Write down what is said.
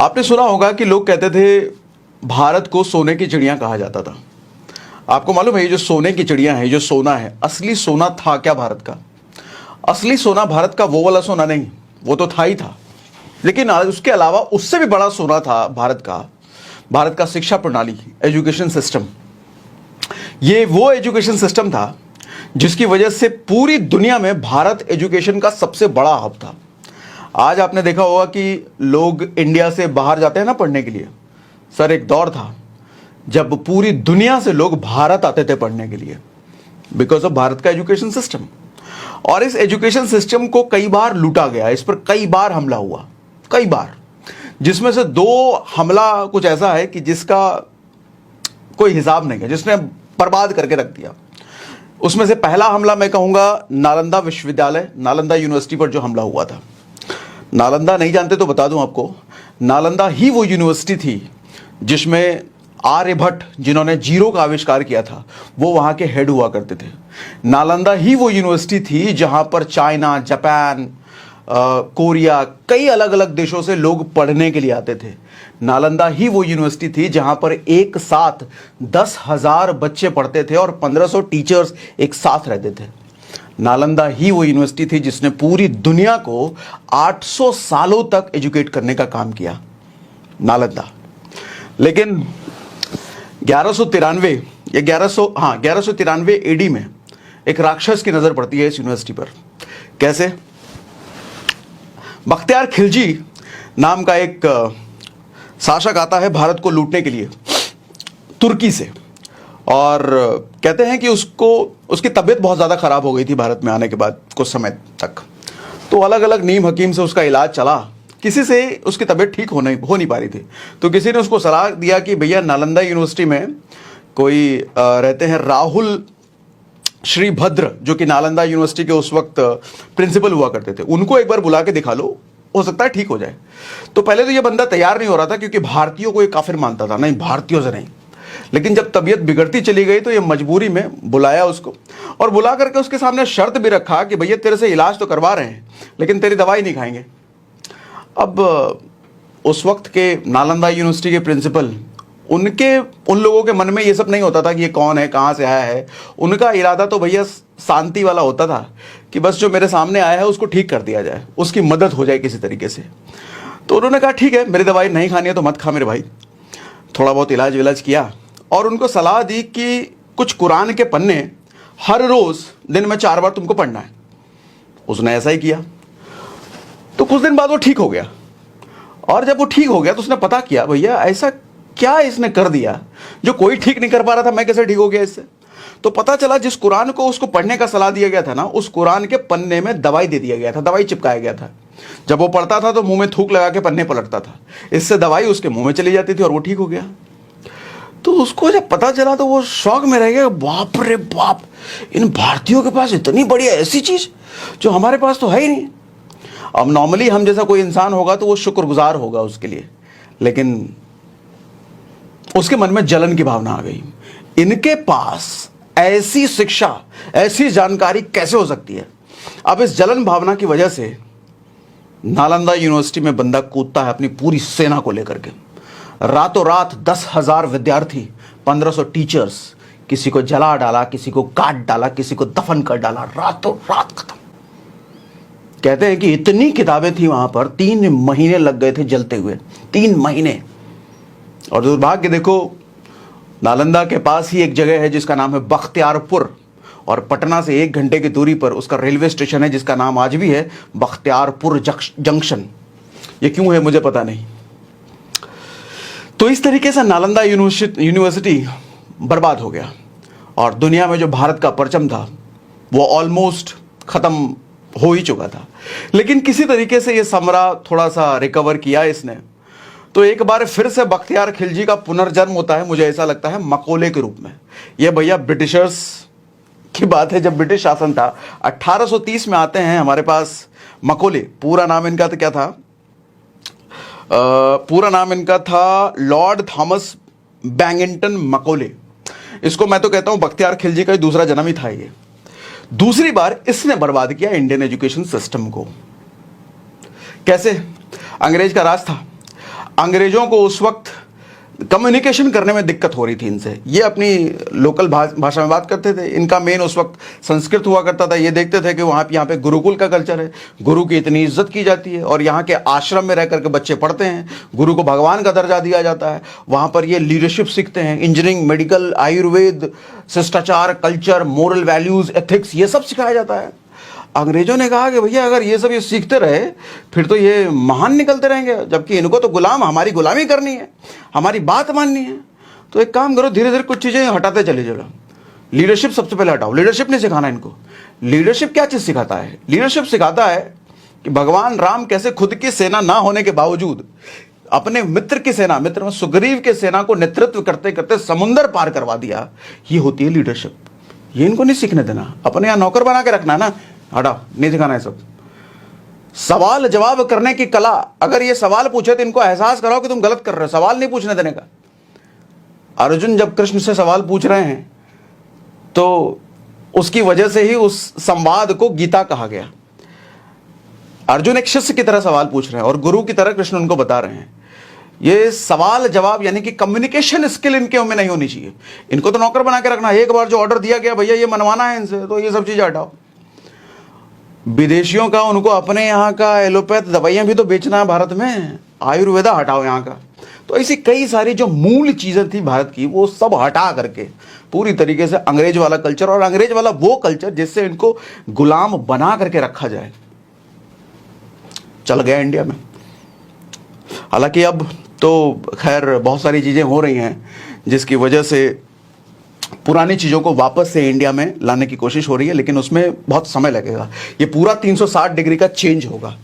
आपने सुना होगा कि लोग कहते थे भारत को सोने की चिड़िया कहा जाता था। आपको मालूम है ये जो सोने की चिड़िया है, जो सोना है, असली सोना था क्या भारत का? असली सोना भारत का वो वाला सोना नहीं, वो तो था ही था, लेकिन उसके अलावा उससे भी बड़ा सोना था भारत का शिक्षा प्रणाली, एजुकेशन सिस्टम। ये वो एजुकेशन सिस्टम था जिसकी वजह से पूरी दुनिया में भारत एजुकेशन का सबसे बड़ा हब था। आज आपने देखा होगा कि लोग इंडिया से बाहर जाते हैं ना पढ़ने के लिए। सर, एक दौर था जब पूरी दुनिया से लोग भारत आते थे पढ़ने के लिए, बिकॉज ऑफ भारत का एजुकेशन सिस्टम। और इस एजुकेशन सिस्टम को कई बार लूटा गया, इस पर कई बार हमला हुआ, कई बार, जिसमें से 2 हमला कुछ ऐसा है कि जिसका कोई हिसाब नहीं है, जिसने बर्बाद करके रख दिया। उसमें से पहला हमला मैं कहूंगा नालंदा विश्वविद्यालय, नालंदा यूनिवर्सिटी पर जो हमला हुआ था। नालंदा नहीं जानते तो बता दूं आपको, नालंदा ही वो यूनिवर्सिटी थी जिसमें आर्यभट्ट, जिन्होंने जीरो का आविष्कार किया था, वो वहां के हेड हुआ करते थे। नालंदा ही वो यूनिवर्सिटी थी जहां पर चाइना, जापान, कोरिया, कई अलग अलग देशों से लोग पढ़ने के लिए आते थे। नालंदा ही वो यूनिवर्सिटी थी जहां पर एक साथ 10,000 बच्चे पढ़ते थे और 1500 टीचर्स एक साथ रहते थे। नालंदा ही वो यूनिवर्सिटी थी जिसने पूरी दुनिया को 800 सालों तक एजुकेट करने का काम किया, नालंदा। लेकिन 1193 या 1193 एडी में एक राक्षस की नजर पड़ती है इस यूनिवर्सिटी पर। कैसे? बख्तियार खिलजी नाम का एक शासक आता है भारत को लूटने के लिए तुर्की से, और कहते हैं कि उसकी तबीयत बहुत ज़्यादा ख़राब हो गई थी भारत में आने के बाद कुछ समय तक। तो अलग अलग नीम हकीम से उसका इलाज चला, किसी से उसकी तबीयत ठीक हो नहीं पा रही थी। तो किसी ने उसको सलाह दिया कि भैया नालंदा यूनिवर्सिटी में कोई रहते हैं राहुल श्रीभद्र, जो कि नालंदा यूनिवर्सिटी के उस वक्त प्रिंसिपल हुआ करते थे, उनको एक बार बुला के दिखा लो, हो सकता है ठीक हो जाए। तो पहले तो ये बंदा तैयार नहीं हो रहा था क्योंकि भारतीयों को ये काफिर मानता था, नहीं भारतीयों से नहीं। लेकिन जब तबीयत बिगड़ती चली गई तो ये मजबूरी में बुलाया उसको, और बुला करके उसके सामने शर्त भी रखा कि भैया तेरे से इलाज तो करवा रहे हैं लेकिन तेरी दवाई नहीं खाएंगे। अब उस वक्त के नालंदा यूनिवर्सिटी के प्रिंसिपल, उन लोगों के मन में ये सब नहीं होता था कि ये कौन है, कहाँ से आया है। उनका इरादा तो भैया शांति वाला होता था कि बस जो मेरे सामने आया है उसको ठीक कर दिया जाए, उसकी मदद हो जाए किसी तरीके से। तो उन्होंने कहा ठीक है, मेरी दवाई नहीं खानी है तो मत खा मेरे भाई। थोड़ा बहुत इलाज विलाज किया और उनको सलाह दी कि कुछ कुरान के पन्ने हर रोज़ दिन में 4 बार तुमको पढ़ना है। उसने ऐसा ही किया। तो कुछ दिन बाद वो ठीक हो गया, और जब वो ठीक हो गया तो उसने पता किया भैया ऐसा क्या इसने कर दिया जो कोई ठीक नहीं कर पा रहा था, मैं कैसे ठीक हो गया इससे। तो पता चला जिस कुरान को उसको पढ़ने का सलाह दिया गया था ना, उस कुरान के पन्ने में दवाई दे दिया गया था, दवाई चिपकाया गया था। जब वो पढ़ता था तो मुंह में थूक लगा के पन्ने पलटता था, इससे दवाई उसके मुंह में चली जाती थी और वो ठीक हो गया। तो उसको जब पता चला तो वो शौक में रह गया, बाप रे बाप, इन भारतीयों के पास इतनी बढ़िया ऐसी चीज जो हमारे पास तो है ही नहीं। अब नॉर्मली हम जैसा कोई इंसान होगा तो वो शुक्रगुजार होगा उसके लिए, लेकिन उसके मन में जलन की भावना आ गई। इनके पास ऐसी शिक्षा, ऐसी जानकारी कैसे हो सकती है। अब इस जलन भावना की वजह से नालंदा यूनिवर्सिटी में बंदा कूदता है अपनी पूरी सेना को लेकर के। रातों रात 10,000 विद्यार्थी, 1500 टीचर्स, किसी को जला डाला, किसी को काट डाला, किसी को दफन कर डाला, रातों रात खत्म। कहते हैं कि इतनी किताबें थी वहां पर, 3 महीने लग गए थे जलते हुए, 3 महीने। और दुर्भाग्य देखो, नालंदा के पास ही एक जगह है जिसका नाम है बख्तियारपुर, और पटना से 1 घंटे की दूरी पर उसका रेलवे स्टेशन है जिसका नाम आज भी है बख्तियारपुर जंक्शन। ये क्यों है मुझे पता नहीं। तो इस तरीके से नालंदा यूनिवर्सिटी बर्बाद हो गया, और दुनिया में जो भारत का परचम था वो ऑलमोस्ट खत्म हो ही चुका था। लेकिन किसी तरीके से ये समरा थोड़ा सा रिकवर किया इसने। तो एक बार फिर से बख्तियार खिलजी का पुनर्जन्म होता है, मुझे ऐसा लगता है मकोले के रूप में। ये भैया ब्रिटिशर्स की बात है, जब ब्रिटिश शासन था 1830 में आते हैं हमारे पास मकोले। पूरा नाम इनका तो क्या था, पूरा नाम इनका था लॉर्ड थॉमस बैंगिंटन मकोले। इसको मैं तो कहता हूं बख्तियार खिलजी का ही दूसरा जन्म ही था। ये दूसरी बार इसने बर्बाद किया इंडियन एजुकेशन सिस्टम को। कैसे? अंग्रेज का राज था। अंग्रेजों को उस वक्त कम्युनिकेशन करने में दिक्कत हो रही थी इनसे। ये अपनी लोकल भाषा में बात करते थे। इनका मेन उस वक्त संस्कृत हुआ करता था। ये देखते थे कि यहाँ पे गुरुकुल का कल्चर है, गुरु की इतनी इज्जत की जाती है और यहाँ के आश्रम में रह करके बच्चे पढ़ते हैं, गुरु को भगवान का दर्जा दिया जाता है। वहाँ पर ये लीडरशिप सीखते हैं, इंजीनियरिंग, मेडिकल, आयुर्वेद, शिष्टाचार, कल्चर, मोरल वैल्यूज, एथिक्स, ये सब सिखाया जाता है। अंग्रेजों ने कहा कि भैया अगर ये सब ये सीखते रहे फिर तो ये महान निकलते रहेंगे, जबकि इनको तो हमारी गुलामी करनी है, हमारी बात माननी है। तो एक काम करो, धीरे धीरे कुछ चीज़ें हटाते चले जाओ। लीडरशिप सबसे पहले हटाओ। लीडरशिप नहीं सिखाना इनको। लीडरशिप क्या चीज़ सिखाता है? लीडरशिप सिखाता है कि भगवान राम कैसे खुद की सेना ना होने के बावजूद अपने मित्र की सेना, मित्र में सुग्रीव के सेना को नेतृत्व करते करते समुंदर पार करवा दिया। ये होती है लीडरशिप। ये इनको नहीं सीखने देना। अपने यहाँ नौकर बना के रखना है ना, हटाओ, नहीं सिखाना है सब। सवाल जवाब करने की कला, अगर ये सवाल पूछे तो इनको एहसास कराओ कि तुम गलत कर रहे हो। सवाल नहीं पूछने देने का। अर्जुन जब कृष्ण से सवाल पूछ रहे हैं तो उसकी वजह से ही उस संवाद को गीता कहा गया। अर्जुन एक शिष्य की तरह सवाल पूछ रहे हैं और गुरु की तरह कृष्ण उनको बता रहे हैं। ये सवाल जवाब यानी कि कम्युनिकेशन स्किल इनके में नहीं होनी चाहिए। इनको तो नौकर बना के रखना। एक बार जो ऑर्डर दिया गया भैया ये मनवाना है इनसे, तो ये सब चीजें हटाओ। विदेशियों का उनको अपने यहाँ का एलोपैथ दवाइयाँ भी तो बेचना है भारत में। आयुर्वेदा हटाओ यहाँ का। तो ऐसी कई सारी जो मूल चीज़ें थी भारत की, वो सब हटा करके पूरी तरीके से अंग्रेज वाला कल्चर, और अंग्रेज वाला वो कल्चर जिससे इनको गुलाम बना करके रखा जाए, चल गया इंडिया में। हालांकि अब तो खैर बहुत सारी चीज़ें हो रही हैं जिसकी वजह से पुरानी चीज़ों को वापस से इंडिया में लाने की कोशिश हो रही है, लेकिन उसमें बहुत समय लगेगा। ये पूरा 360 डिग्री का चेंज होगा।